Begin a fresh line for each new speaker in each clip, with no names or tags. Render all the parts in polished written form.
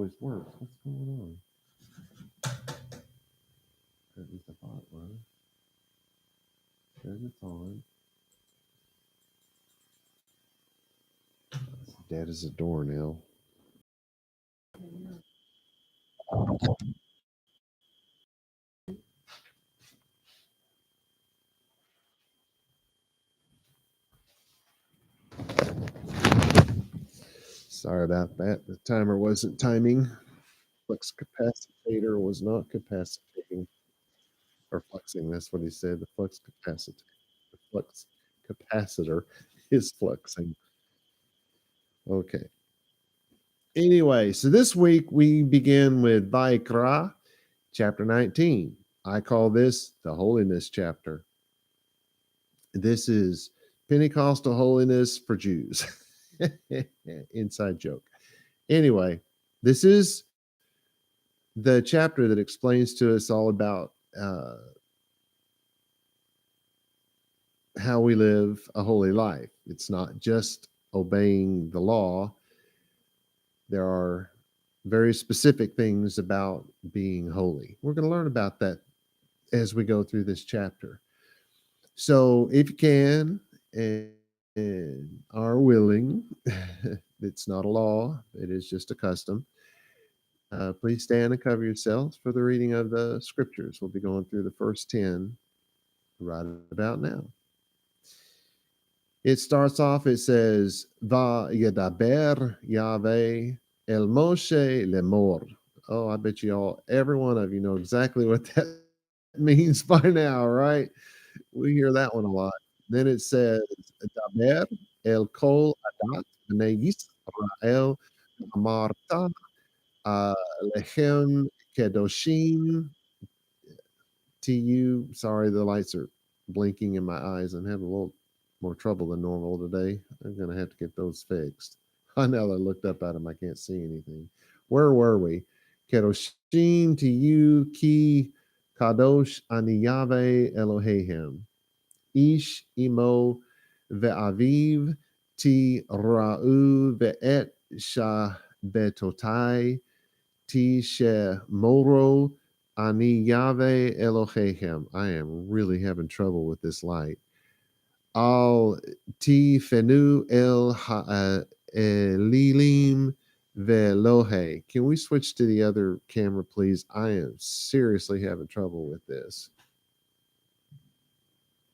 always works. What's going on? That is the hot one. Says it's on. It's dead as a doornail. Sorry about that. The timer wasn't timing. Flux capacitor was not capacitating or fluxing. That's what he said. The flux capacitor is fluxing. Okay. Anyway, so this week we begin with vaYiqra, chapter 19. I call this the Holiness chapter. This is Pentecostal holiness for Jews. Inside joke. Anyway, this is the chapter that explains to us all about how we live a holy life. It's not just obeying the law. There are very specific things about being holy. We're going to learn about that as we go through this chapter. So if you can and are willing, it's not a law, it is just a custom. Please stand and cover yourselves for the reading of the scriptures. We'll be going through the first 10 right about now. It starts off, it says, vaYidaber Yahweh el Moshe lemor. Oh, I bet you all, every one of you know exactly what that means by now, right? We hear that one a lot. Then it says, Daber el kol adat b'nei Yisrael amarta lechem kedoshim to you. Sorry, the lights are blinking in my eyes. I'm having a little more trouble than normal today. I'm going to have to get those fixed. I know I looked up at them. I can't see anything. Where were we? Kedoshim to you, ki kadosh ani Yahweh Elohim. Ish imo ve'aviv ti ra'u ve'et shabetotai ti she moro ani Yahweh Elohim. I am really having trouble with this light. Al ti fenu el elilim velohe. Can we switch to the other camera, please? I am seriously having trouble with this.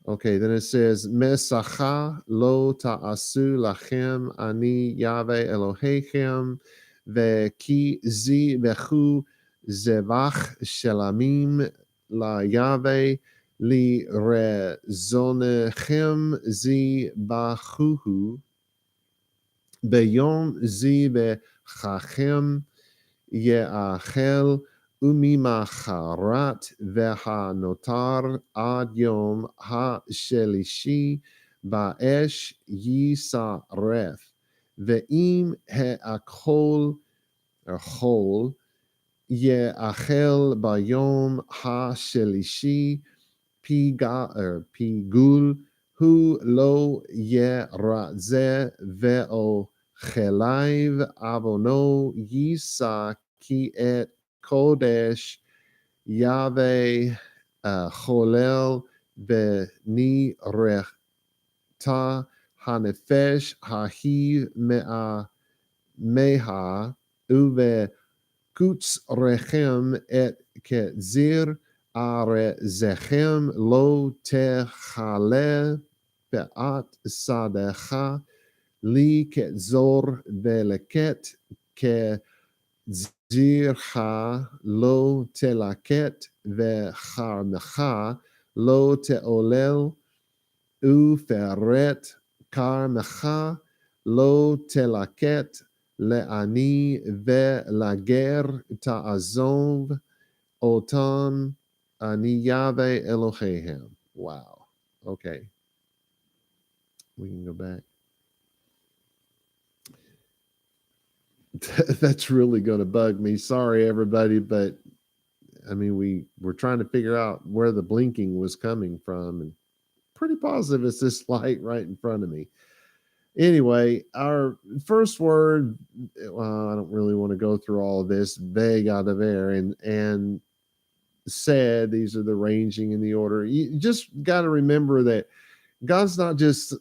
Okay, then it says, Mesacha lo ta'asu lachem ani Yahweh Elohechem ve'ki zi vechu zevach shelamim la Yahweh li rezonechem zi bachuhu beyom zi bechachem ye'achel umimacharat v'hanotar ad yom ha'shelishi ba'esh yisaref ve'im he'akol or chol ye'achel bayom ha'shelishi pigul hu lo ye'razeh ve'o chelaiv avono yisa ki et kodesh Yahweh cholel b'ni rechta hanefesh hahiv meha uve kutz rechem et ketzir arezechem lo techale be'at sadecha li ketzor veleket ke Zircha lo telaket vecharmecha lo teolel uferet karmecha lo telaket le'ani ve'lager ta'azov otan ani Yahweh Elohim. Wow. Okay. We can go back. That's really going to bug me. Sorry, everybody, but I mean, we were trying to figure out where the blinking was coming from, and pretty positive it's this light right in front of me. Anyway, our first word, I don't really want to go through all of this. vaYiqra and said, these are the ranging in the order. You just got to remember that God's not just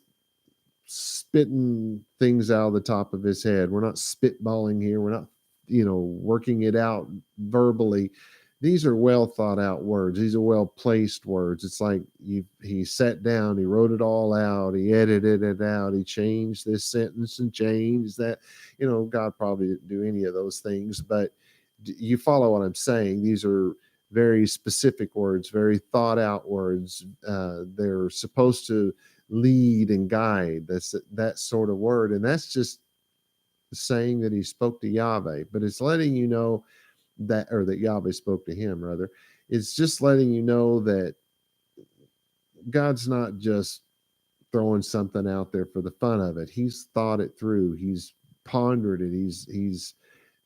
spitting things out of the top of his head. We're not spitballing here. We're not, working it out verbally. These are well thought out words. These are well placed words. It's like he sat down, he wrote it all out, he edited it out, he changed this sentence and changed that. God probably didn't do any of those things, but you follow what I'm saying. These are very specific words, very thought out words. They're supposed to lead and guide. That's that sort of word. And that's just saying that he spoke to Yahweh, but it's letting you know that, or that Yahweh spoke to him, rather. It's just letting you know that God's not just throwing something out there for the fun of it. He's thought it through. He's pondered it. He's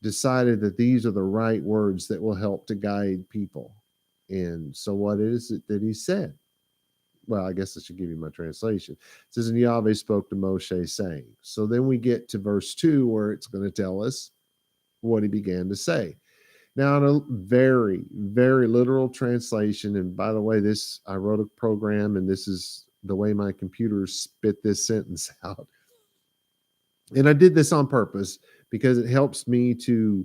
decided that these are the right words that will help to guide people. And so what is it that he said? Well, I guess I should give you my translation. It says, and Yahweh spoke to Moshe, saying. So then we get to verse 2, where it's going to tell us what he began to say. Now, in a very, very literal translation, and by the way, I wrote a program, and this is the way my computer spit this sentence out. And I did this on purpose because it helps me to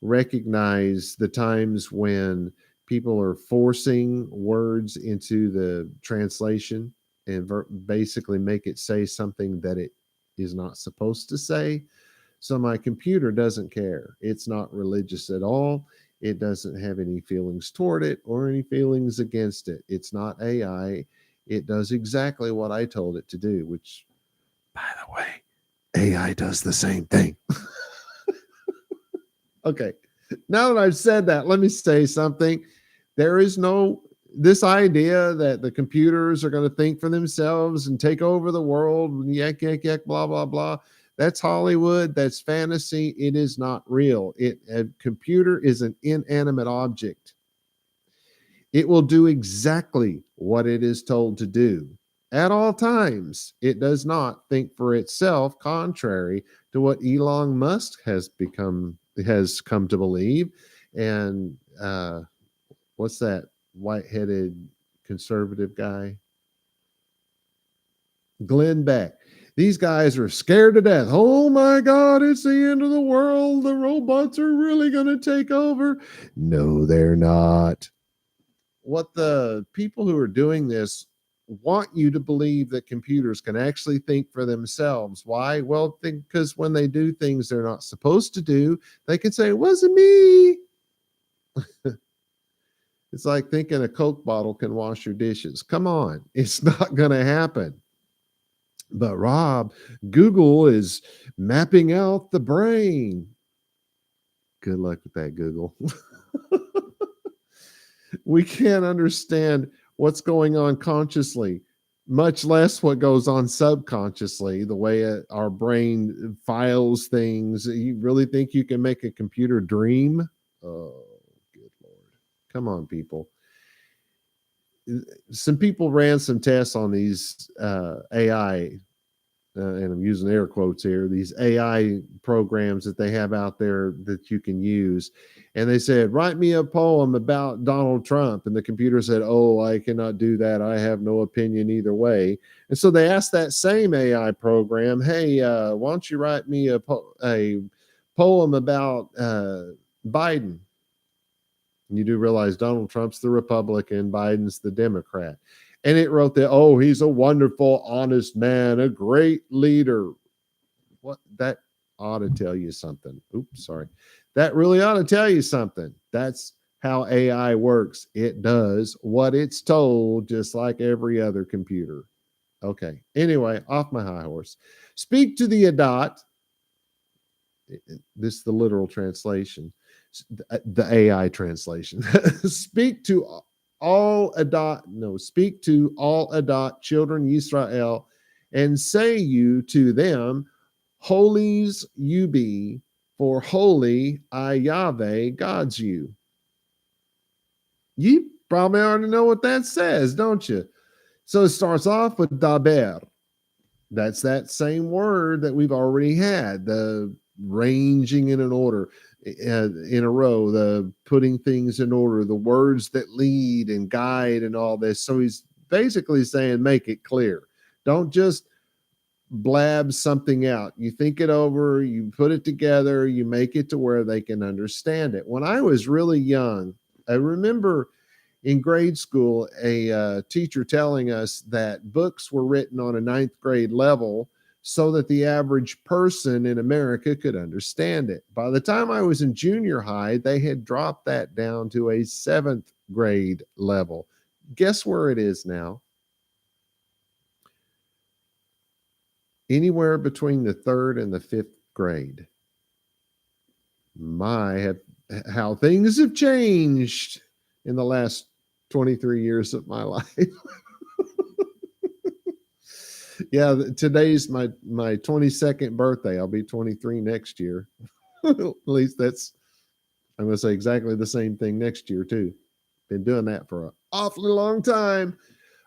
recognize the times when people are forcing words into the translation and basically make it say something that it is not supposed to say. So my computer doesn't care. It's not religious at all. It doesn't have any feelings toward it or any feelings against it. It's not AI. It does exactly what I told it to do, which, by the way, AI does the same thing. Okay. Now that I've said that, let me say something. There is this idea that the computers are going to think for themselves and take over the world, yak, blah, blah, blah. That's Hollywood. That's fantasy. It is not real. A computer is an inanimate object. It will do exactly what it is told to do at all times. It does not think for itself, contrary to what Elon Musk has come to believe. And what's that white-headed conservative guy? Glenn Beck. These guys are scared to death. Oh my God, it's the end of the world. The robots are really going to take over. No, they're not. What the people who are doing this want you to believe that computers can actually think for themselves. Why? Well, because when they do things they're not supposed to do, they can say, it wasn't me. It's like thinking a Coke bottle can wash your dishes. Come on. It's not going to happen. But Rob, Google is mapping out the brain. Good luck with that, Google. We can't understand what's going on consciously, much less what goes on subconsciously, the way our brain files things. You really think you can make a computer dream? Oh, good Lord. Come on, people. Some people ran some tests on these AI, and I'm using air quotes here, these AI programs that they have out there that you can use. And they said, write me a poem about Donald Trump. And the computer said, oh, I cannot do that. I have no opinion either way. And so they asked that same AI program, hey, why don't you write me a poem about Biden? And you do realize Donald Trump's the Republican, Biden's the Democrat. And it wrote that, oh, he's a wonderful, honest man, a great leader. What? That ought to tell you something. Oops, sorry. That really ought to tell you something. That's how AI works. It does what it's told, just like every other computer. Okay. Anyway, off my high horse. Speak to the Adat. This is the literal translation, the AI translation. Speak to all Adat children Yisrael, and say you to them, holies you be, for holy I Yahweh God's you. You probably already know what that says, don't you? So it starts off with daber. That's that same word that we've already had, the ranging in an order, in a row, the putting things in order, the words that lead and guide and all this. So he's basically saying, make it clear. Don't just blab something out. You think it over, you put it together, you make it to where they can understand it. When I was really young, I remember in grade school a teacher telling us that books were written on a ninth grade level so that the average person in America could understand it. By the time I was in junior high, they had dropped that down to a seventh grade level. Guess where it is now? Anywhere between the third and the fifth grade. How things have changed in the last 23 years of my life. Yeah, today's my 22nd birthday. I'll be 23 next year. At least I'm going to say exactly the same thing next year too. Been doing that for an awfully long time.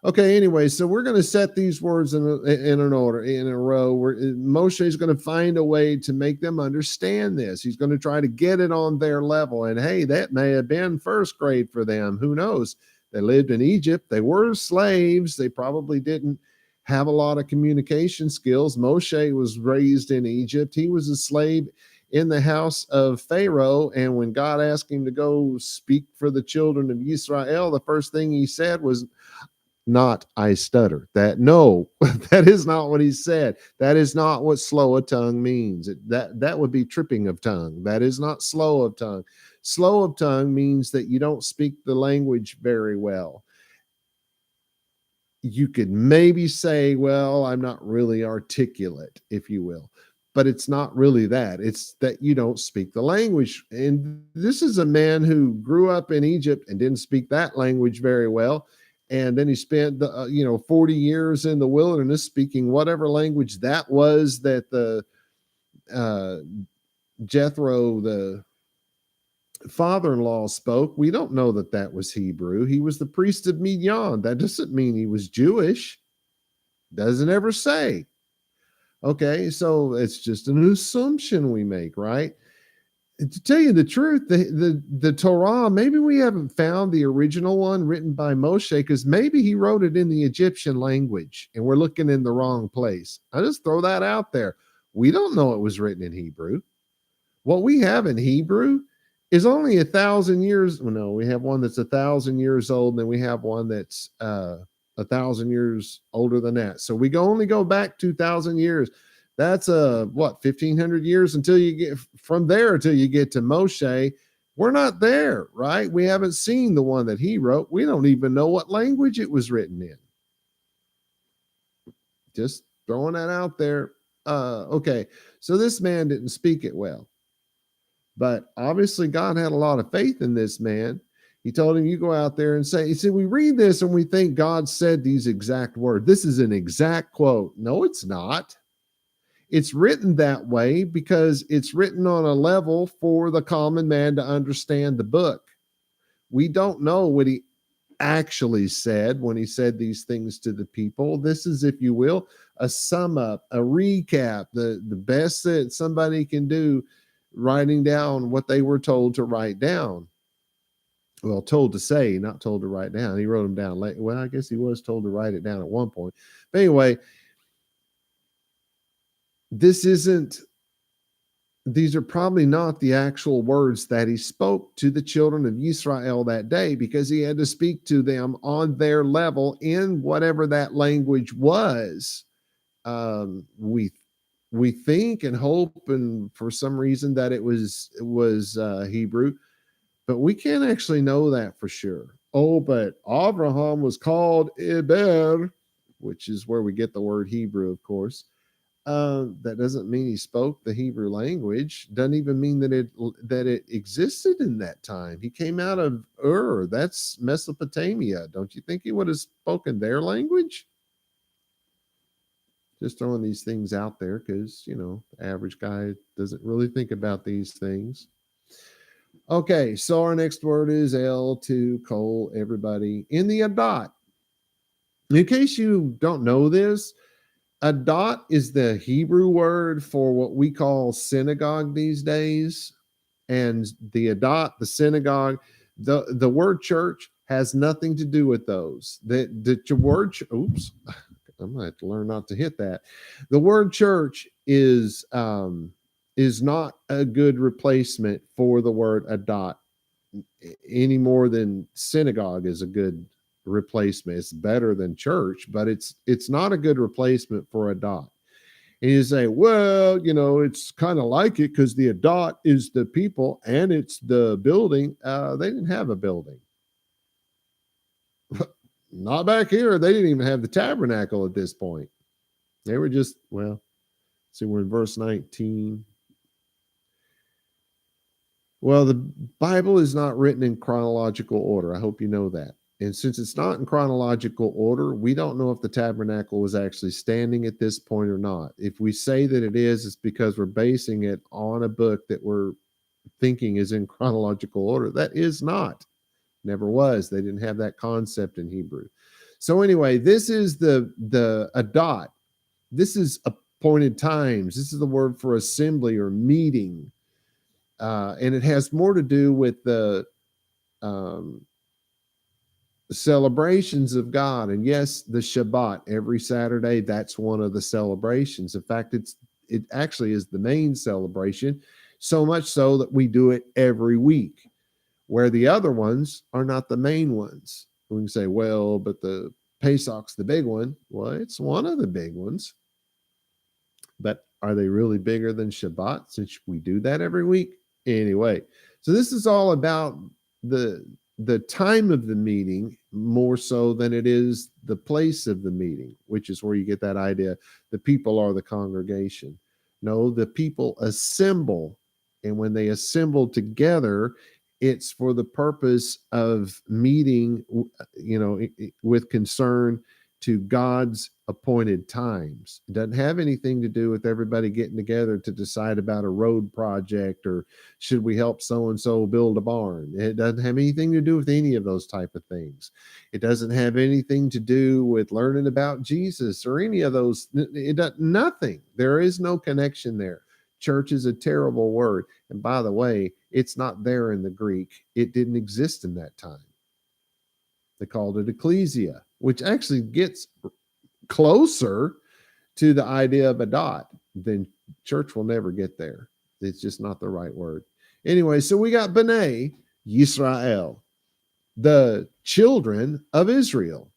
Okay, anyway, so we're going to set these words in an order, in a row. Moshe is going to find a way to make them understand this. He's going to try to get it on their level. And hey, that may have been first grade for them. Who knows? They lived in Egypt. They were slaves. They probably didn't have a lot of communication skills. Moshe was raised in Egypt. He was a slave in the house of Pharaoh. And when God asked him to go speak for the children of Israel, the first thing he said was, not I stutter. No, that is not what he said. That is not what slow of tongue means. That would be tripping of tongue. That is not slow of tongue. Slow of tongue means that you don't speak the language very well. You could maybe say, well, I'm not really articulate, if you will, but it's not really that. It's that you don't speak the language. And this is a man who grew up in Egypt and didn't speak that language very well. And then he spent 40 years in the wilderness speaking whatever language that was that the Jethro, the father-in-law, spoke. We don't know that was Hebrew. He was the priest of Midian. That doesn't mean he was Jewish. Doesn't ever say. Okay, so it's just an assumption we make, right? To tell you the truth, the Torah, maybe we haven't found the original one written by Moshe, because maybe he wrote it in the Egyptian language and we're looking in the wrong place. I just throw that out there. We don't know it was written in Hebrew. What we have in Hebrew is only 1,000 years. Well, no, we have one that's 1,000 years old, and then we have one that's 1,000 years older than that. So we only go back 2,000 years. That's 1,500 years until you get from there until you get to Moshe. We're not there, right? We haven't seen the one that he wrote. We don't even know what language it was written in. Just throwing that out there. Okay, so this man didn't speak it well, but obviously God had a lot of faith in this man. He told him, you go out there and say, we read this and we think God said these exact words. This is an exact quote. No, it's not. It's written that way because it's written on a level for the common man to understand the book. We don't know what he actually said when he said these things to the people. This is, if you will, a sum up, a recap, the best that somebody can do, writing down what they were told to write down. Well, told to say, not told to write down. He wrote them down late. Well, I guess he was told to write it down at one point. But anyway, these are probably not the actual words that he spoke to the children of Israel that day, because he had to speak to them on their level in whatever that language was. We think and hope, and for some reason, that it was Hebrew, but we can't actually know that for sure. Oh, but Abraham was called Eber, which is where we get the word Hebrew, of course. That doesn't mean he spoke the Hebrew language. Doesn't even mean that it existed in that time. He came out of Ur. That's Mesopotamia. Don't you think he would have spoken their language? Just throwing these things out there because, the average guy doesn't really think about these things. Okay, so our next word is L2 Cole, everybody. In the Adat. In case you don't know this, Adat is the Hebrew word for what we call synagogue these days. And the Adat, the synagogue, the word church has nothing to do with those. The word, oops, I'm gonna have to learn not to hit that. The word church is not a good replacement for the word Adat any more than synagogue is a good replacement. It's better than church, but it's not a good replacement for Adat. And you say, well, it's kind of like it because the Adat is the people and it's the building. They didn't have a building. Not back here. They didn't even have the tabernacle at this point. They were just, well, see, we're in verse 19. Well, the Bible is not written in chronological order. I hope you know that. And since it's not in chronological order, we don't know if the tabernacle was actually standing at this point or not. If we say that it is, it's because we're basing it on a book that we're thinking is in chronological order. That is not. Never was. They didn't have that concept in Hebrew. So anyway, this is the Adat. This is appointed times. This is the word for assembly or meeting. And it has more to do with the celebrations of God. And yes, the Shabbat every Saturday, that's one of the celebrations. In fact, it actually is the main celebration, so much so that we do it every week, where the other ones are not the main ones. We can say, well, but the Pesach's the big one. Well, it's one of the big ones. But are they really bigger than Shabbat since we do that every week? Anyway, so this is all about the time of the meeting more so than it is the place of the meeting, which is where you get that idea. The people are the congregation. No, the people assemble. And when they assemble together, it's for the purpose of meeting, with concern to God's appointed times. It doesn't have anything to do with everybody getting together to decide about a road project or should we help so-and-so build a barn. It doesn't have anything to do with any of those type of things. It doesn't have anything to do with learning about Jesus or any of those. It does nothing. There is no connection there. Church is a terrible word. And by the way, it's not there in the Greek. It didn't exist in that time. They called it ecclesia, which actually gets closer to the idea of Adat. Then church will never get there. It's just not the right word. Anyway, so we got B'nai Yisrael, the children of Israel.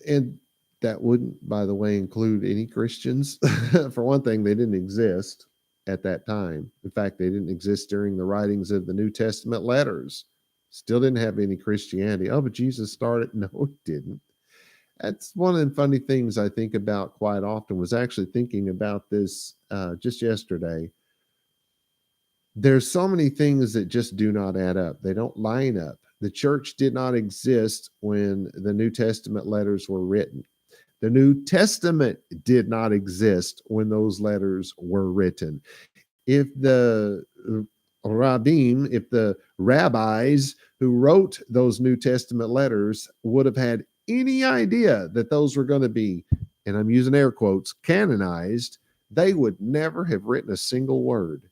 And that wouldn't, by the way, include any Christians. For one thing, they didn't exist at that time. In fact, they didn't exist during the writings of the New Testament letters. Still didn't have any Christianity. Oh, but Jesus started. No, it didn't. That's one of the funny things I think about quite often. Was actually thinking about this just yesterday. There's so many things that just do not add up. They don't line up. The church did not exist when the New Testament letters were written. The New Testament did not exist when those letters were written. If the Rabbim, if the rabbis who wrote those New Testament letters would have had any idea that those were going to be, and I'm using air quotes, canonized, they would never have written a single word.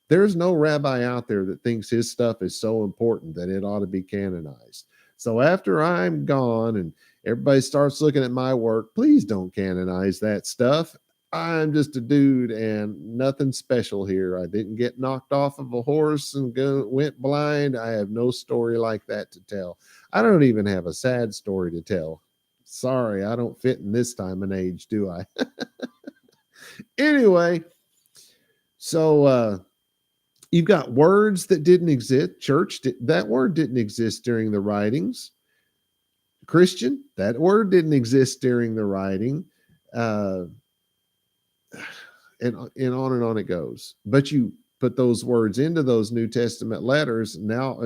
There's no rabbi out there that thinks his stuff is so important that it ought to be canonized. So after I'm gone and everybody starts looking at my work, please don't canonize that stuff. I'm just a dude and nothing special here. I didn't get knocked off of a horse and went blind. I have no story like that to tell. I don't even have a sad story to tell. Sorry, I don't fit in this time and age, do I? Anyway, so you've got words that didn't exist. Church, that word didn't exist during the writings. Christian, that word didn't exist during the writing. And on and on it goes. But you put those words into those New Testament letters. Now,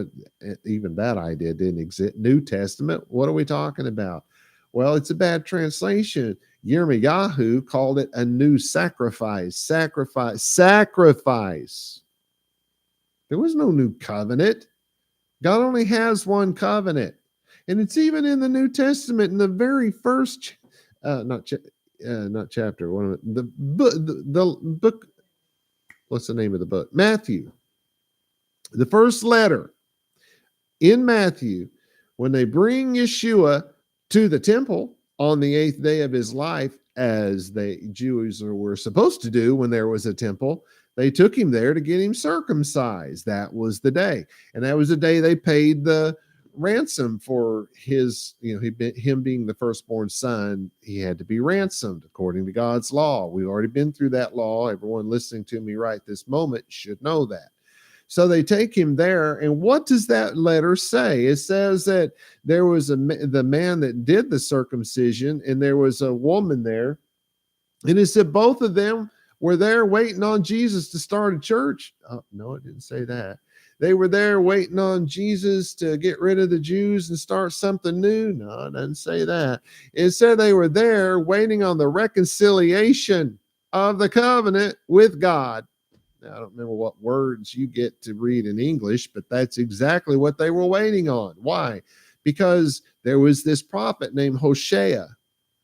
even that idea didn't exist. New Testament, what are we talking about? Well, it's a bad translation. Yirmiyahu called it a new sacrifice. Sacrifice. There was no new covenant. God only has one covenant. And it's even in the New Testament in the very first, not not chapter, one of the book, the book. What's the name of the book? Matthew, the first letter in Matthew, when they bring Yeshua to the temple on the 8th day of his life, as the Jews were supposed to do when there was a temple, they took him there to get him circumcised. That was the day. And that was the day they paid the ransom for his, him being the firstborn son. He had to be ransomed according to God's law. We've already been through that law. Everyone listening to me right this moment should know that. So they take him there, and what does that letter say? It says that there was the man that did the circumcision, and there was a woman there, and it said both of them were there waiting on Jesus to start a church. Oh, no, it didn't say that. They were there waiting on Jesus to get rid of the Jews and start something new. No, it doesn't say that. It said they were there waiting on the reconciliation of the covenant with God. Now, I don't remember what words you get to read in English, but that's exactly what they were waiting on. Why? Because there was this prophet named Hosea.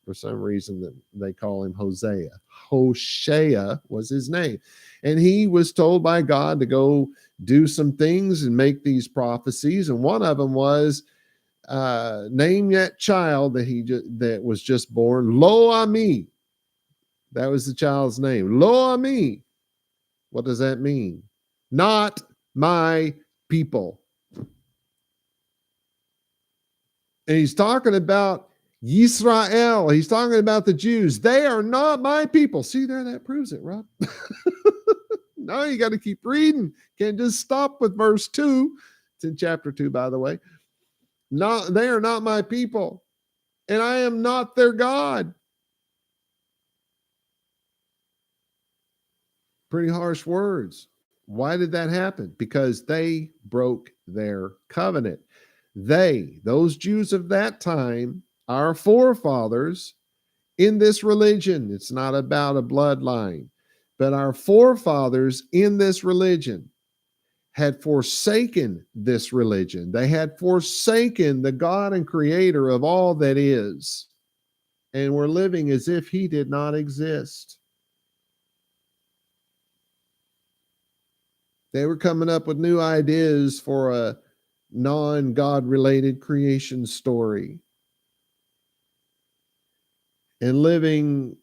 For some reason that they call him Hosea. Hosea was his name. And he was told by God to go do some things and make these prophecies. And one of them was, name that child that was just born, Lo Ami. That was the child's name. Lo Ami. What does that mean? Not my people. And he's talking about Yisrael. He's talking about the Jews. They are not my people. See there, that proves it, Rob. No, you got to keep reading. Can't just stop with verse 2. It's in chapter 2, by the way. No, they are not my people, and I am not their God. Pretty harsh words. Why did that happen? Because they broke their covenant. Those Jews of that time, our forefathers in this religion, it's not about a bloodline, but our forefathers in this religion had forsaken this religion. They had forsaken the God and creator of all that is, and were living as if he did not exist. They were coming up with new ideas for a non-God related creation story and living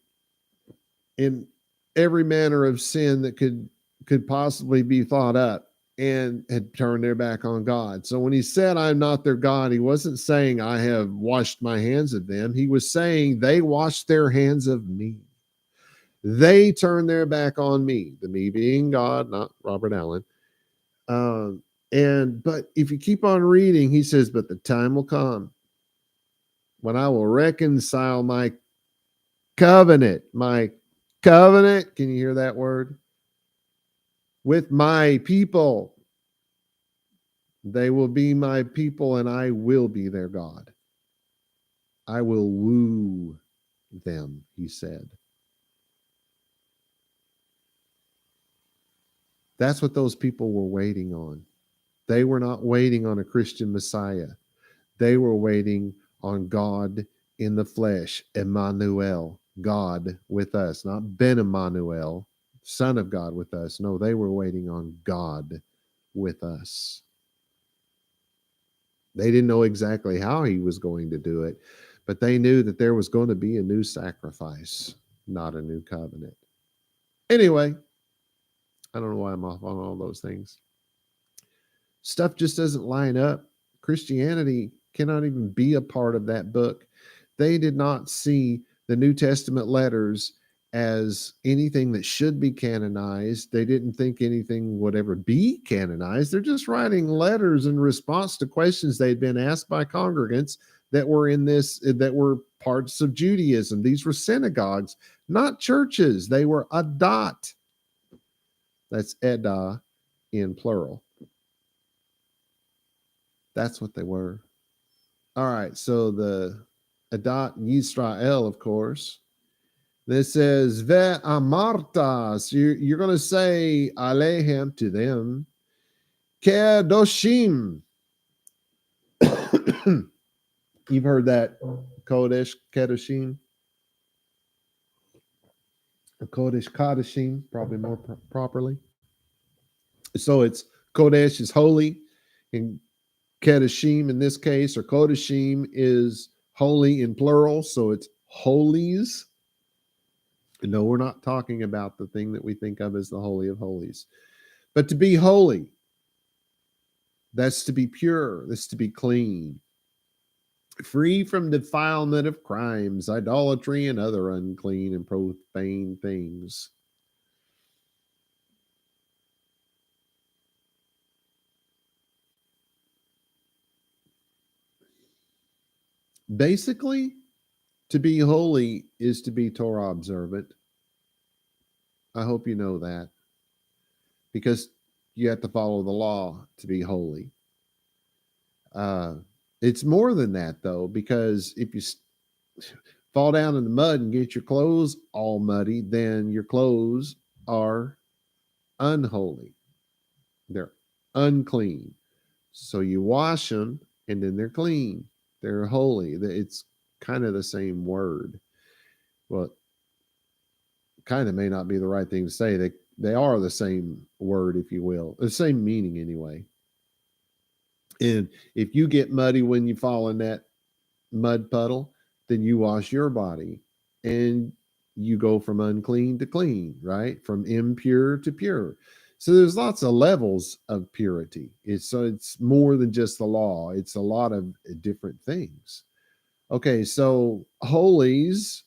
in every manner of sin that could possibly be thought up, and had turned their back on God. So when he said, I'm not their God, he wasn't saying I have washed my hands of them. He was saying they washed their hands of me. They turned their back on me, the me being God, not Robert Allen. But if you keep on reading, he says, but the time will come when I will reconcile my covenant. Can you hear that word? With my people. They will be my people, and I will be their God. I will woo them, he said. That's what those people were waiting on. They were not waiting on a Christian Messiah. They were waiting on God in the flesh, Emmanuel, God with us, not Ben Emmanuel, Son of God with us. No, they were waiting on God with us. They didn't know exactly how he was going to do it, but they knew that there was going to be a new sacrifice, not a new covenant. Anyway, I don't know why I'm off on all those things. Stuff just doesn't line up. Christianity cannot even be a part of that book. They did not see the New Testament letters as anything that should be canonized. They didn't think anything would ever be canonized. They're just writing letters in response to questions they'd been asked by congregants that were parts of Judaism. These were synagogues, not churches. They were adat. That's edah in plural. That's what they were. All right, so the adat Yisrael, of course. This says, Ve amarta. So you're going to say alehem to them. Kedoshim. You've heard that Kodesh Kedoshim, or Kodesh Kadashim, probably more properly. So it's Kodesh is holy, and Kedoshim in this case, or Kodashim is holy in plural, so it's holies. No, we're not talking about the thing that we think of as the Holy of Holies. But to be holy, that's to be pure, that's to be clean, free from defilement of crimes, idolatry, and other unclean and profane things. Basically, to be holy is to be Torah observant. I hope you know that, because you have to follow the law to be holy. It's more than that, though, because if you fall down in the mud and get your clothes all muddy, then your clothes are unholy. They're unclean. So you wash them and then they're clean. They're holy. It's kind of the same word. Well, kind of may not be the right thing to say. They are the same word, if you will, the same meaning anyway. And if you get muddy when you fall in that mud puddle, then you wash your body and you go from unclean to clean, right? From impure to pure. So there's lots of levels of purity. It's more than just the law. It's a lot of different things. Okay, so holies,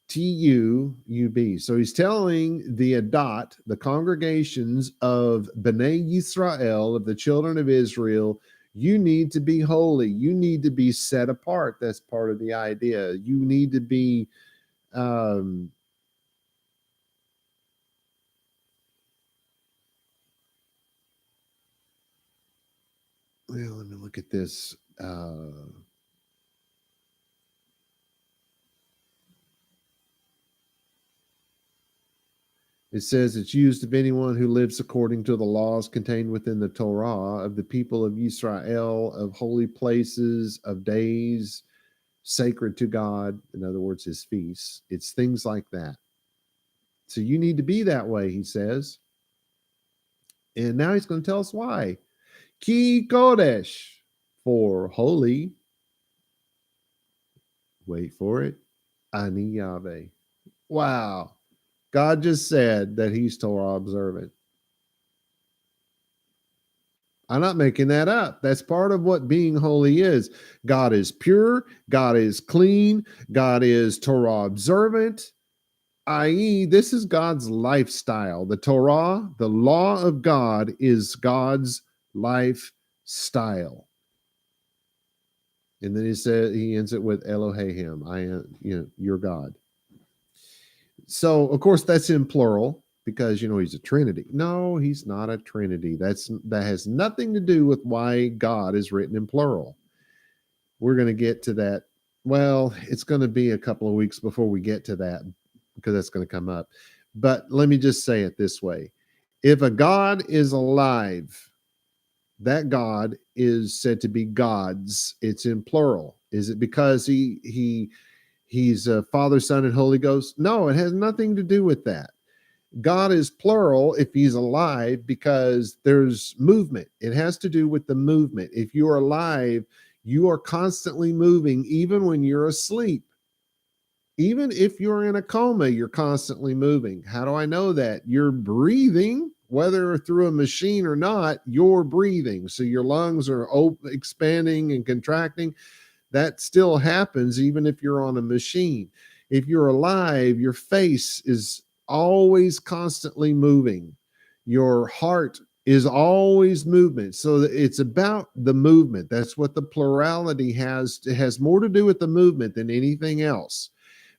T-U-U-B. So he's telling the Adat, the congregations of Bnei Yisrael, of the children of Israel, you need to be holy. You need to be set apart. That's part of the idea. You need to be well, let me look at this. It says it's used of anyone who lives according to the laws contained within the Torah, of the people of Israel, of holy places, of days sacred to God. In other words, his feasts. It's things like that. So you need to be that way, he says. And now he's going to tell us why. Ki Kodesh, for holy. Wait for it. Ani Yahweh. Wow. God just said that he's Torah observant. I'm not making that up. That's part of what being holy is. God is pure. God is clean. God is Torah observant, i.e., this is God's lifestyle. The Torah, the law of God, is God's lifestyle. And then he ends it with Elohim. I am, your God. So, of course, that's in plural because, he's a Trinity. No, he's not a Trinity. That has nothing to do with why God is written in plural. We're going to get to that. Well, it's going to be a couple of weeks before we get to that because that's going to come up. But let me just say it this way. If a God is alive, that God is said to be God's. It's in plural. Is it because he's a Father, Son, and Holy Ghost? No, it has nothing to do with that. God is plural if he's alive because there's movement. It has to do with the movement. If you're alive, you are constantly moving, even when you're asleep. Even if you're in a coma, you're constantly moving. How do I know that? You're breathing, whether through a machine or not, you're breathing. So your lungs are expanding and contracting. That still happens even if you're on a machine. If you're alive, your face is always constantly moving. Your heart is always movement. So it's about the movement. That's what the plurality has. It has more to do with the movement than anything else.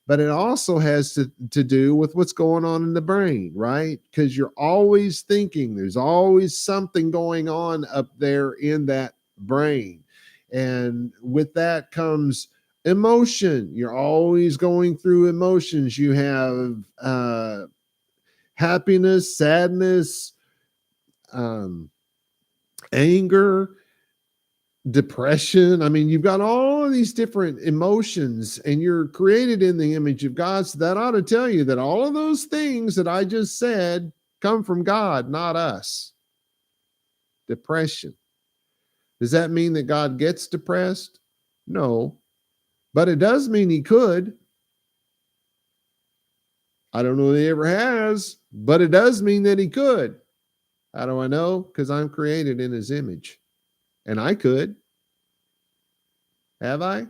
But it also has to do with what's going on in the brain, right? Because you're always thinking. There's always something going on up there in that brain. And with that comes emotion. You're always going through emotions. You have happiness, sadness, anger, depression. I mean, you've got all all of these different emotions, and you're created in the image of God. So that ought to tell you that all of those things that I just said come from God, not us. Depression. Does that mean that God gets depressed? No, but it does mean he could. I don't know that he ever has, but it does mean that he could. How do I know? Because I'm created in his image. And I could. Have I?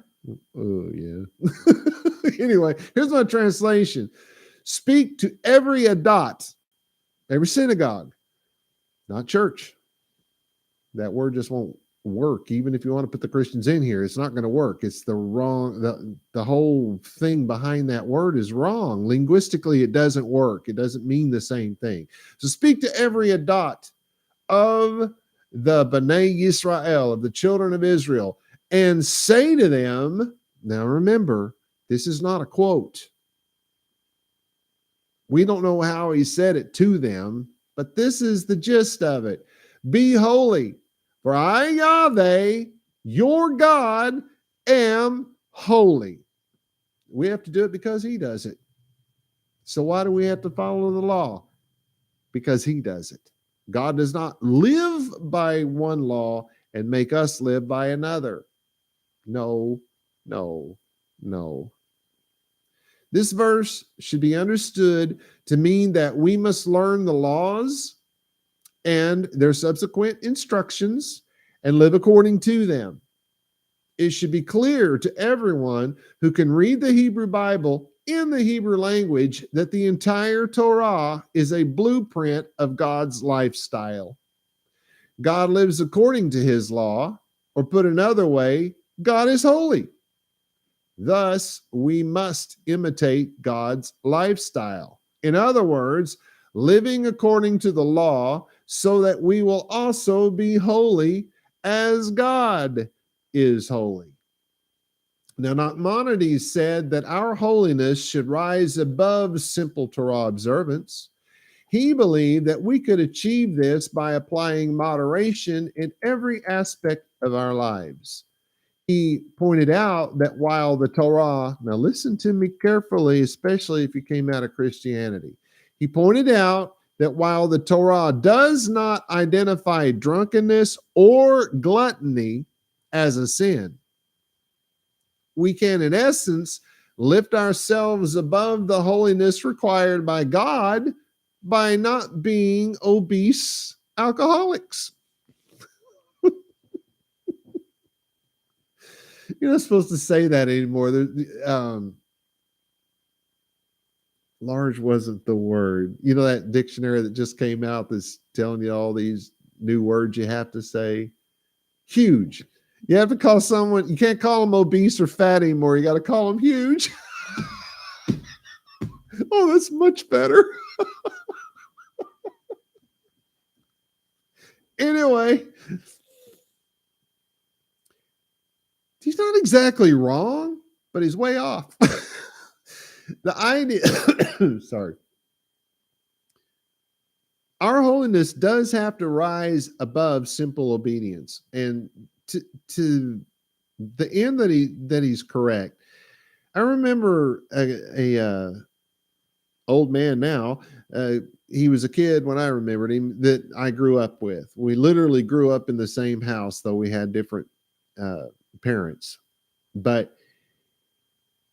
Oh, yeah. Anyway, here's my translation. Speak to every adat, every synagogue, not church. That word just won't work. Even if you want to put the Christians in here, it's not going to work. It's the wrong, the whole thing behind that word is wrong. Linguistically, it doesn't work. It doesn't mean the same thing. So speak to every adat of the Bnei Yisrael, of the children of Israel, and say to them, now remember, this is not a quote. We don't know how he said it to them, but this is the gist of it. Be holy, for I, Yahweh, your God, am holy. We have to do it because he does it. So why do we have to follow the law? Because he does it. God does not live by one law and make us live by another. No, no, no. This verse should be understood to mean that we must learn the laws and their subsequent instructions and live according to them. It should be clear to everyone who can read the Hebrew Bible in the Hebrew language that the entire Torah is a blueprint of God's lifestyle. God lives according to his law, or put another way, God is holy. Thus, we must imitate God's lifestyle. In other words, living according to the law so that we will also be holy as God is holy. Now, Nachmanides said that our holiness should rise above simple Torah observance. He believed that we could achieve this by applying moderation in every aspect of our lives. He pointed out that while the Torah, now listen to me carefully, especially if you came out of Christianity. He pointed out that while the Torah does not identify drunkenness or gluttony as a sin, we can, in essence, lift ourselves above the holiness required by God by not being obese alcoholics. You're not supposed to say that anymore. Large wasn't the word. You know that dictionary that just came out that's telling you all these new words you have to say? Huge. You have to call someone, you can't call them obese or fat anymore. You got to call them huge. Oh, that's much better. Anyway, he's not exactly wrong, but he's way off. The idea, sorry. Our holiness does have to rise above simple obedience. And to the end that he's correct. I remember a old man now. He was a kid when I remembered him that I grew up with. We literally grew up in the same house, though we had different parents. But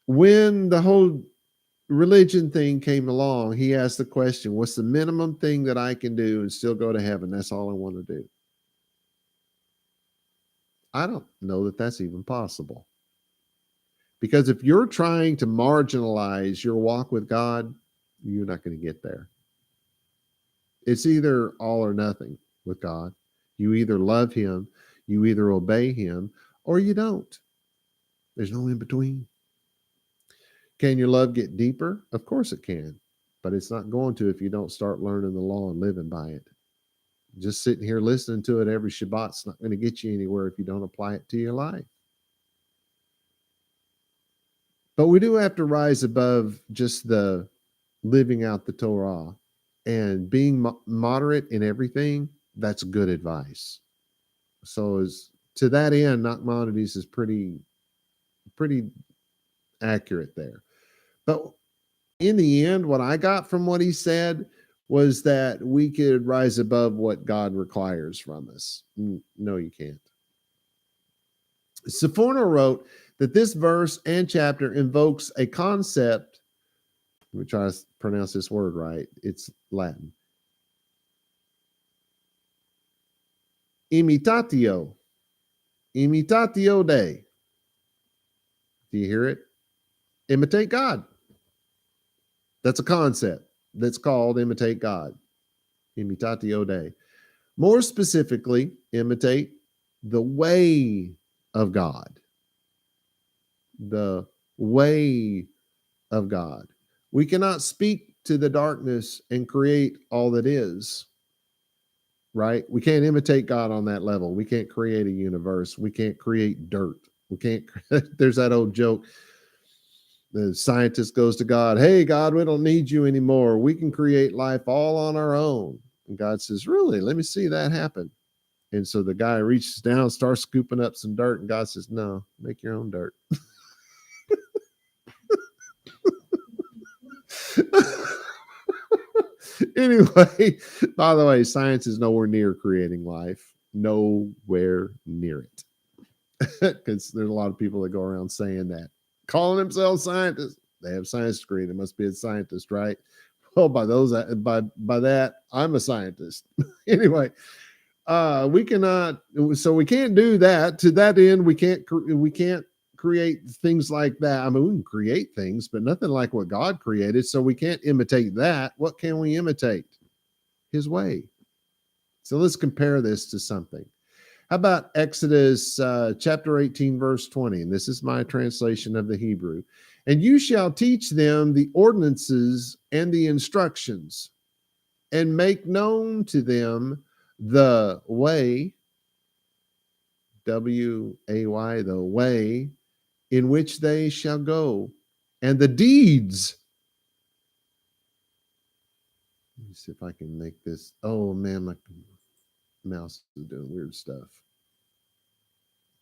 when the whole religion thing came along, he asked the question, what's the minimum thing that I can do and still go to heaven? That's all I want to do. I don't know that that's even possible. Because if you're trying to marginalize your walk with God, you're not going to get there. It's either all or nothing with God. You either love him, you either obey him, or you don't. There's no in between. Can your love get deeper? Of course it can, but it's not going to if you don't start learning the law and living by it. Just sitting here listening to it every Shabbat's not going to get you anywhere if you don't apply it to your life. But we do have to rise above just the living out the Torah and being moderate in everything. That's good advice. So as to that end, Nachmanides is pretty pretty accurate there. But in the end, what I got from what he said was that we could rise above what God requires from us. No, you can't. Seforno wrote that this verse and chapter invokes a concept. Let me try to pronounce this word right. It's Latin. Imitatio. Imitatio Dei. Do you hear it? Imitate God. That's a concept that's called imitate God. Imitatio Dei. More specifically, imitate the way of God. The way of God. We cannot speak to the darkness and create all that is, right? We can't imitate God on that level. We can't create a universe. We can't create dirt. We can't. There's that old joke. The scientist goes to God, hey, God, we don't need you anymore. We can create life all on our own. And God says, really? Let me see that happen. And so the guy reaches down, starts scooping up some dirt, and God says, no, make your own dirt. Anyway, by the way, science is nowhere near creating life. Nowhere near it. Because there's a lot of people that go around saying that, calling themselves scientists. They have a science degree. They must be a scientist, right? Well, by that, I'm a scientist. Anyway, we cannot. So we can't do that. To that end, we can't create things like that. I mean, we can create things, but nothing like what God created. So we can't imitate that. What can we imitate? His way. So let's compare this to something. How about Exodus chapter 18, verse 20? And this is my translation of the Hebrew. And you shall teach them the ordinances and the instructions, and make known to them the way, W-A-Y, the way in which they shall go, and the deeds. Let me see if I can make this. Oh, man, my mouse is doing weird stuff.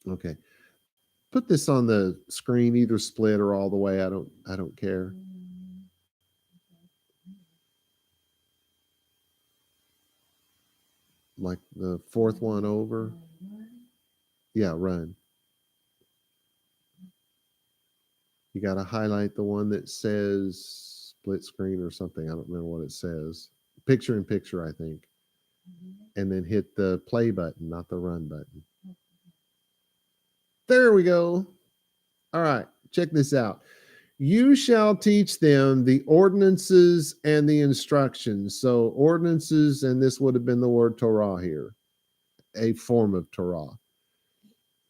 Okay. Put this on the screen, either split or all the way. I don't care. Like the fourth one over. Yeah, run. You got to highlight the one that says split screen or something. I don't remember what it says. Picture in picture, I think. And then hit the play button, not the run button. There we go. All right, check this out. You shall teach them the ordinances and the instructions. So ordinances, and this would have been the word Torah here, a form of Torah.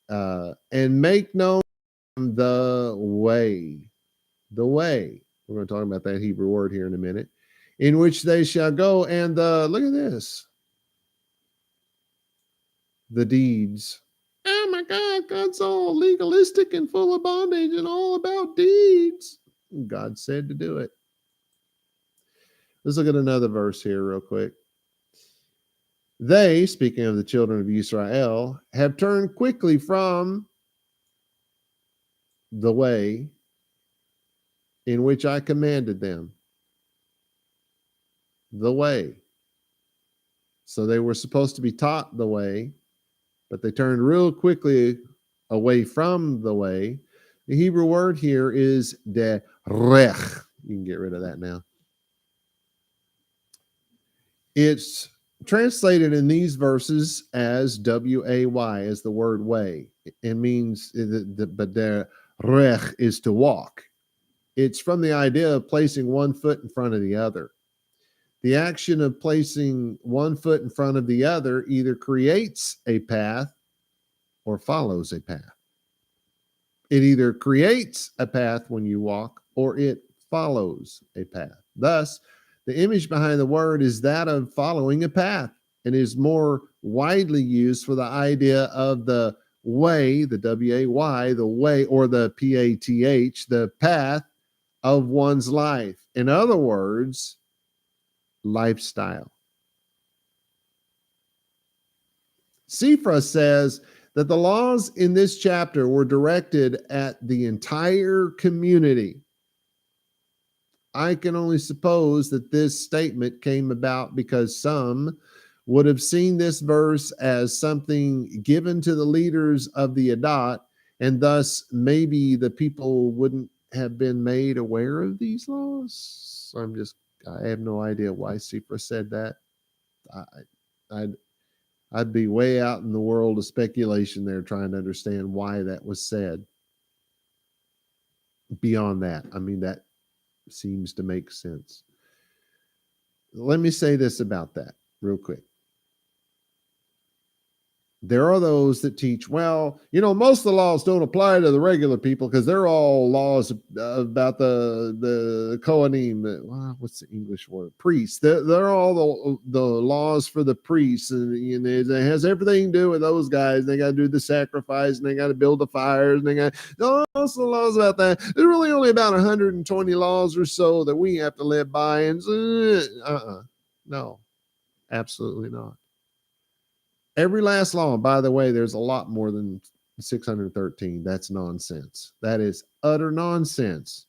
And make known the way. The way. We're going to talk about that Hebrew word here in a minute. In which they shall go, and look at this. The deeds. Oh my God, God's all legalistic and full of bondage and all about deeds. God said to do it. Let's look at another verse here real quick. They, speaking of the children of Israel, have turned quickly from the way in which I commanded them. The way. So they were supposed to be taught the way, but they turned real quickly away from the way. The Hebrew word here is derech. You can get rid of that now. It's translated in these verses as W-A-Y, as the word way. It means, but derech is to walk. It's from the idea of placing one foot in front of the other. The action of placing one foot in front of the other either creates a path or follows a path. It either creates a path when you walk or it follows a path. Thus, the image behind the word is that of following a path and is more widely used for the idea of the way, the W-A-Y, the way, or the P-A-T-H, the path of one's life. In other words, lifestyle. Sifra says that the laws in this chapter were directed at the entire community. I can only suppose that this statement came about because some would have seen this verse as something given to the leaders of the Adat, and thus maybe the people wouldn't have been made aware of these laws. I have no idea why Sifra said that. I, I'd, I'd be way out in the world of speculation there trying to understand why that was said. Beyond that, I mean, that seems to make sense. Let me say this about that real quick. There are those that teach, well, most of the laws don't apply to the regular people because they're all laws about the Kohanim. What's the English word? Priests. They're all the laws for the priests, and it has everything to do with those guys. They got to do the sacrifice, and they got to build the fires, and they got also laws about that. There's really only about 120 laws or so that we have to live by, and no, absolutely not. Every last law, by the way, there's a lot more than 613. That's nonsense. That is utter nonsense.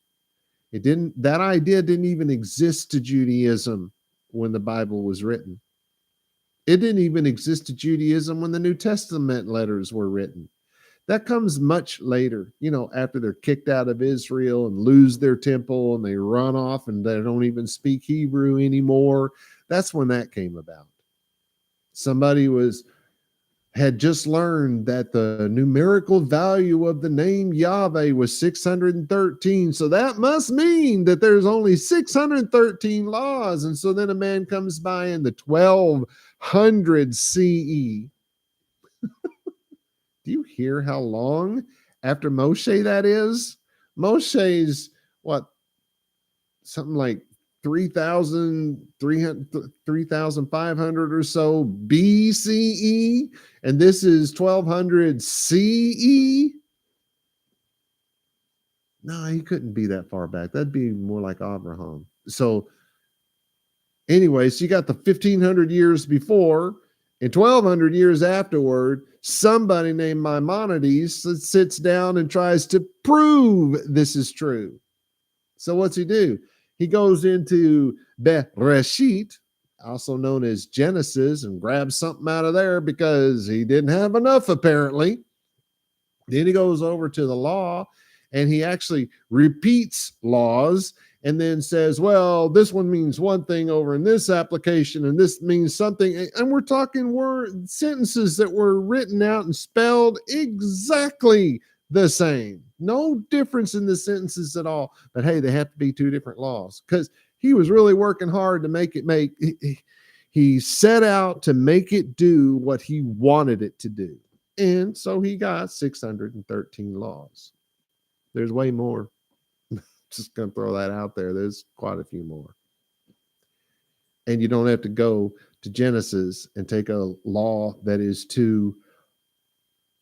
That idea didn't even exist to Judaism when the Bible was written. It didn't even exist to Judaism when the New Testament letters were written. That comes much later, after they're kicked out of Israel and lose their temple and they run off and they don't even speak Hebrew anymore. That's when that came about. Somebody had just learned that the numerical value of the name Yahweh was 613. So that must mean that there's only 613 laws. And so then a man comes by in the 1200 CE. Do you hear how long after Moshe that is? Moshe's something like 3,500 or so BCE, and this is 1200 CE. No, he couldn't be that far back. That'd be more like Abraham. So anyways, you got the 1500 years before and 1200 years afterward. Somebody named Maimonides sits down and tries to prove this is true. So what's he do? He goes into Bereshit, also known as Genesis, and grabs something out of there because he didn't have enough, apparently. Then he goes over to the law, and he actually repeats laws and then says, well, this one means one thing over in this application, and this means something. And we're talking sentences that were written out and spelled exactly the same. No difference in the sentences at all. But hey, they have to be two different laws because he was really working hard to make it he set out to make it do what he wanted it to do. And so he got 613 laws. There's way more. Just going to throw that out there. There's quite a few more. And you don't have to go to Genesis and take a law that is to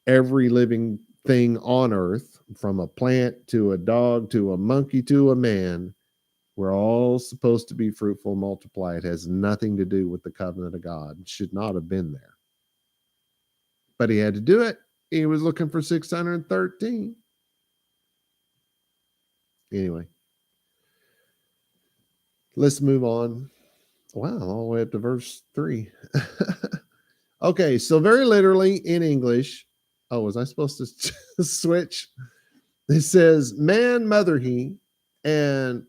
every living thing on earth, from a plant to a dog to a monkey to a man. We're all supposed to be fruitful, multiply. It has nothing to do with the covenant of God. It should not have been there. But he had to do it. He was looking for 613. Anyway, let's move on. Wow, all the way up to verse 3. Okay, so very literally in English, was I supposed to switch? It says, man, mother he, and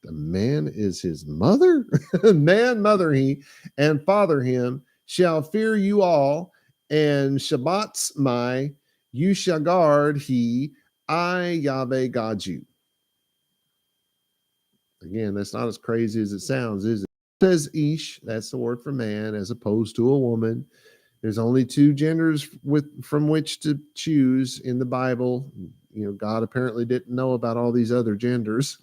the man is his mother? Man, mother he, and father him, shall fear you all, and Shabbats my, you shall guard he, I, Yahweh, God you. Again, that's not as crazy as it sounds, is it? It says ish, that's the word for man, as opposed to a woman. There's only two genders from which to choose in the Bible. God apparently didn't know about all these other genders.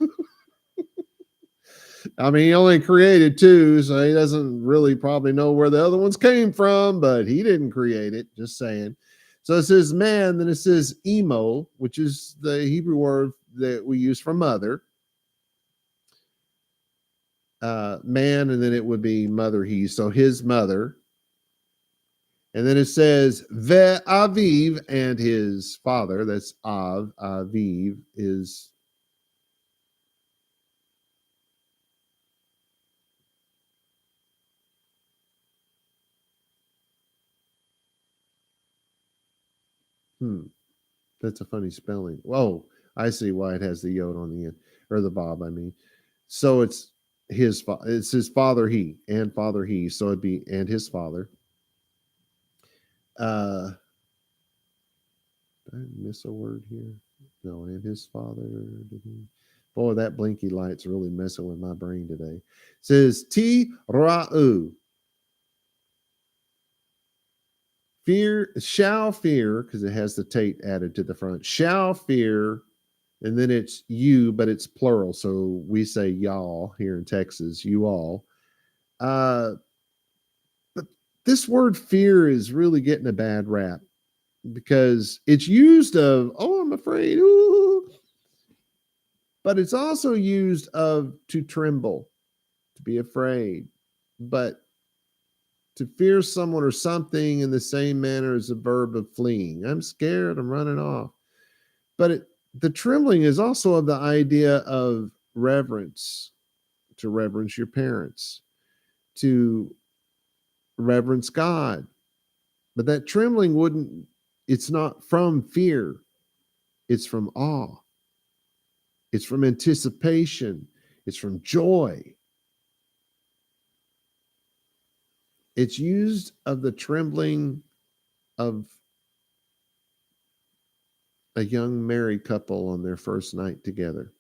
I mean, he only created two, so he doesn't really probably know where the other ones came from, but he didn't create it, just saying. So it says man, then it says emo, which is the Hebrew word that we use for mother. Man, and then it would be mother he, so his mother. And then it says ve'aviv, and his father. That's aviv is that's a funny spelling. Whoa, I see why it has the yod on the end, or the bob, I mean. So it's his father he, and father he. So it'd be and his father. Uh did I miss a word here? No, and his father. Boy, that blinky light's really messing with my brain today. It says T Ra'u. Fear shall fear, because it has the tate added to the front. Shall fear, and then it's you, but it's plural. So we say y'all here in Texas, you all. Uh, but this word fear is really getting a bad rap because it's used of, oh, I'm afraid, ooh, but it's also used of to tremble, to be afraid. But to fear someone or something in the same manner as a verb of fleeing. I'm scared, I'm running off. But the trembling is also of the idea of reverence, to reverence your parents, to reverence God. But that trembling it's not from fear, it's from awe, it's from anticipation, it's from joy. It's used of the trembling of a young married couple on their first night together.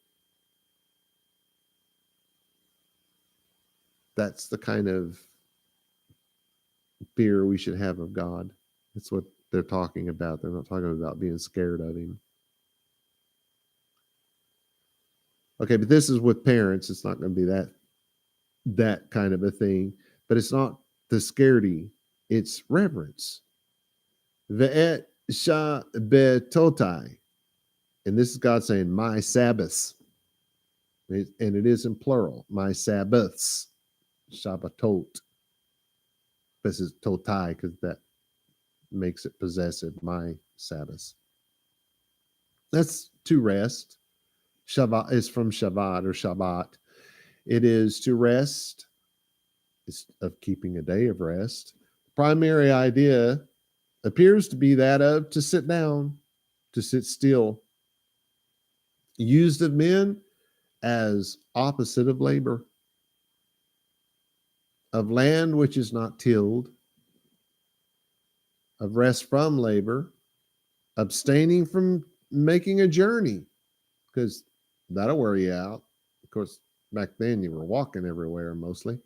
That's the kind of fear we should have of God. That's what they're talking about. They're not talking about being scared of him. Okay, but this is with parents. It's not going to be that kind of a thing. But it's not the scaredy. It's reverence. Ve'et sha betotai. And this is God saying, my Sabbaths. And it is in plural. My Sabbaths. Shabbatot. This is totai because that makes it possessive. My Sabbaths. That's to rest. Shabbat is from Shabbat or Shabbat. It is to rest. It's of keeping a day of rest. The primary idea appears to be that of to sit down, to sit still. Used of men as opposite of labor, of land which is not tilled, of rest from labor, abstaining from making a journey, because that'll wear you out. Of course, back then you were walking everywhere mostly.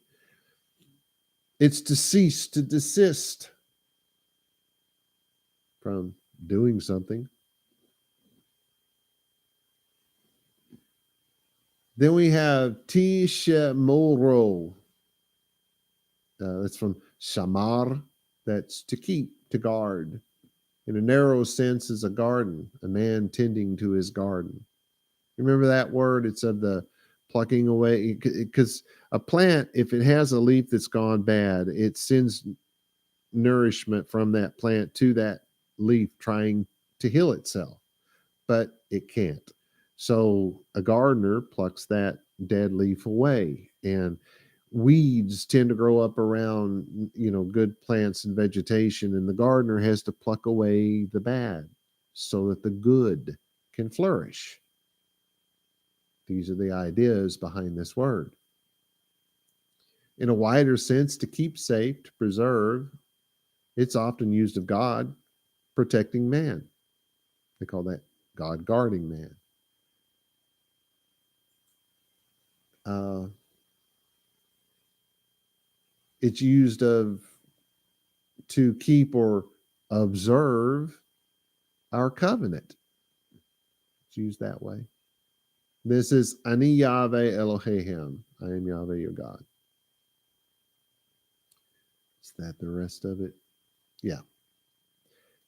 It's to cease, to desist from doing something. Then we have Tishemoro. That's from Shamar. That's to keep, to guard. In a narrow sense, is a garden, a man tending to his garden. Remember that word? It's of the plucking away, because a plant, if it has a leaf that's gone bad, it sends nourishment from that plant to that leaf trying to heal itself, but it can't. So a gardener plucks that dead leaf away, and weeds tend to grow up around, good plants and vegetation, and the gardener has to pluck away the bad so that the good can flourish. These are the ideas behind this word. In a wider sense, to keep safe, to preserve, it's often used of God protecting man. They call that God guarding man. It's used of to keep or observe our covenant. It's used that way. This is Ani Yahweh Elohim. I am Yahweh your God. Is that the rest of it? Yeah.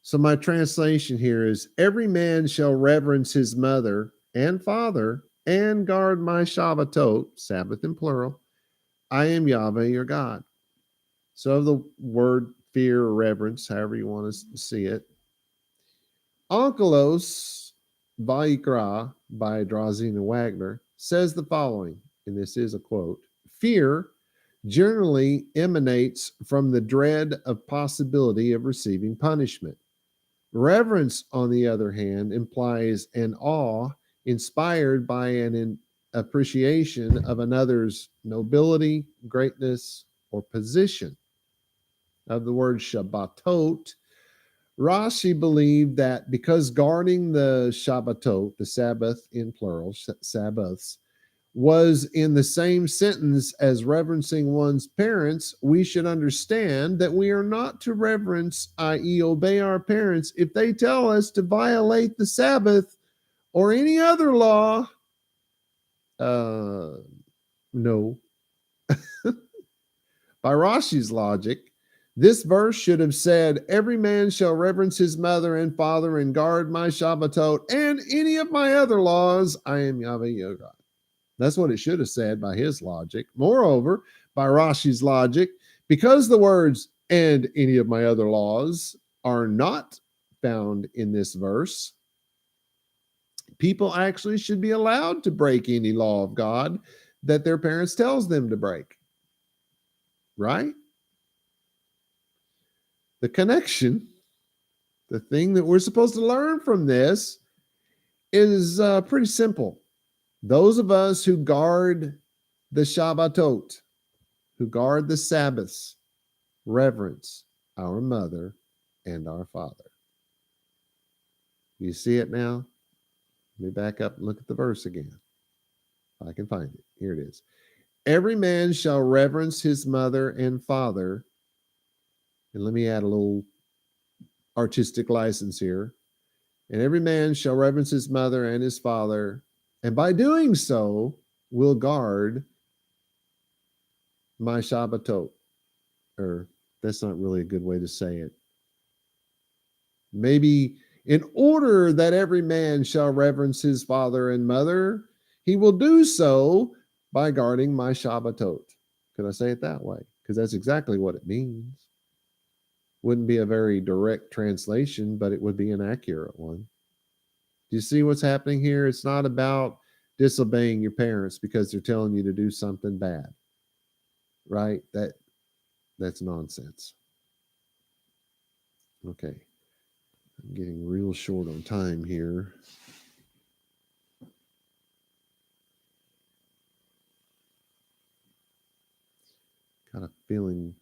So my translation here is every man shall reverence his mother and father and guard my Shabbatot, Sabbath in plural. I am Yahweh your God. So the word fear, reverence, however you want to see it. Onkelos vaYiqra by Drazen and Wagner says the following, and this is a quote: fear generally emanates from the dread of possibility of receiving punishment. Reverence, on the other hand, implies an awe inspired by an appreciation of another's nobility, greatness, or position. Of the word Shabbatot, Rashi believed that because guarding the Shabbatot, the Sabbath in plural, Sabbaths, was in the same sentence as reverencing one's parents, we should understand that we are not to reverence, i.e., obey our parents, if they tell us to violate the Sabbath or any other law. No. By Rashi's logic, this verse should have said, every man shall reverence his mother and father and guard my Shabbatot and any of my other laws. I am Yahweh your God. That's what it should have said by his logic. Moreover, by Rashi's logic, because the words and any of my other laws are not found in this verse, people actually should be allowed to break any law of God that their parents tells them to break. Right? The connection, the thing that we're supposed to learn from this is pretty simple. Those of us who guard the Shabbatot, who guard the Sabbaths, reverence our mother and our father. You see it now? Let me back up and look at the verse again. If I can find it. Here it is. Every man shall reverence his mother and father. And let me add a little artistic license here. And every man shall reverence his mother and his father, and by doing so will guard my Shabbatot. Or that's not really a good way to say it. Maybe in order that every man shall reverence his father and mother, he will do so by guarding my Shabbatot. Could I say it that way? Because that's exactly what it means. Wouldn't be a very direct translation, but it would be an accurate one. Do you see what's happening here? It's not about disobeying your parents because they're telling you to do something bad, right? That's nonsense. Okay, I'm getting real short on time here. Got a feeling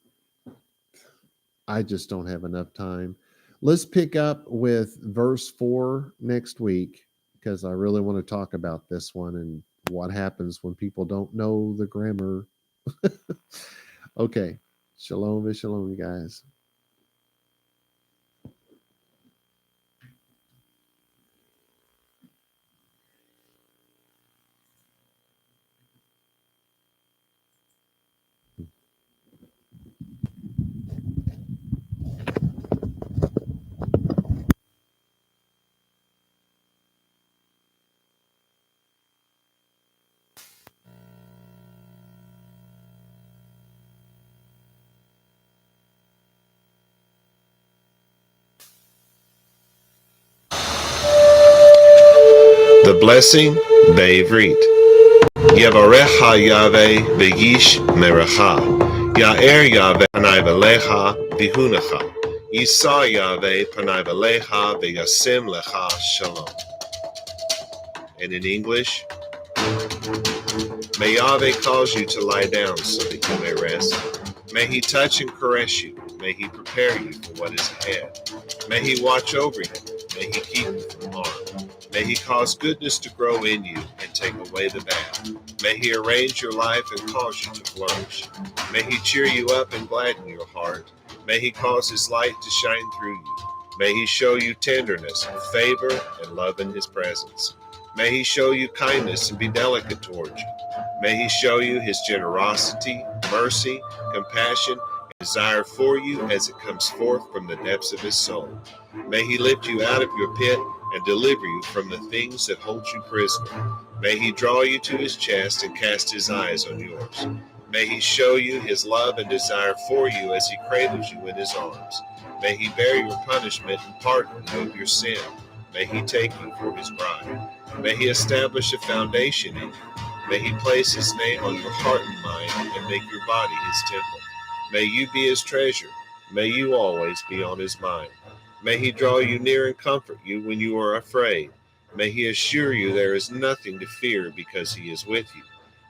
I just don't have enough time. Let's pick up with verse 4 next week, because I really want to talk about this one and what happens when people don't know the grammar. Okay. Shalom, you guys.
The blessing, vaYivrit. Yavarecha Yahweh v'yish merecha. Ya'er Yahweh panai v'lecha v'hunecha. Yisa Yahweh panai v'lecha v'yasim lecha shalom. And in English, may Yahweh cause you to lie down so that you may rest. May he touch and caress you. May he prepare you for what is ahead. May he watch over you. May he keep you from harm. May he cause goodness to grow in you and take away the bad. May he arrange your life and cause you to flourish. May he cheer you up and gladden your heart. May he cause his light to shine through you. May he show you tenderness, favor, and love in his presence. May he show you kindness and be delicate towards you. May he show you his generosity, mercy, compassion, and desire for you as it comes forth from the depths of his soul. May he lift you out of your pit and deliver you from the things that hold you prisoner. May he draw you to his chest and cast his eyes on yours. May he show you his love and desire for you as he cradles you in his arms. May he bear your punishment and pardon you of your sin. May he take you for his bride. May he establish a foundation in you. May he place his name on your heart and mind and make your body his temple. May you be his treasure. May you always be on his mind. May he draw you near and comfort you when you are afraid. May he assure you there is nothing to fear because he is with you.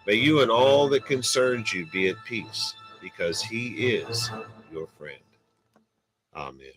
May you and all that concerns you be at peace, because he is your friend. Amen.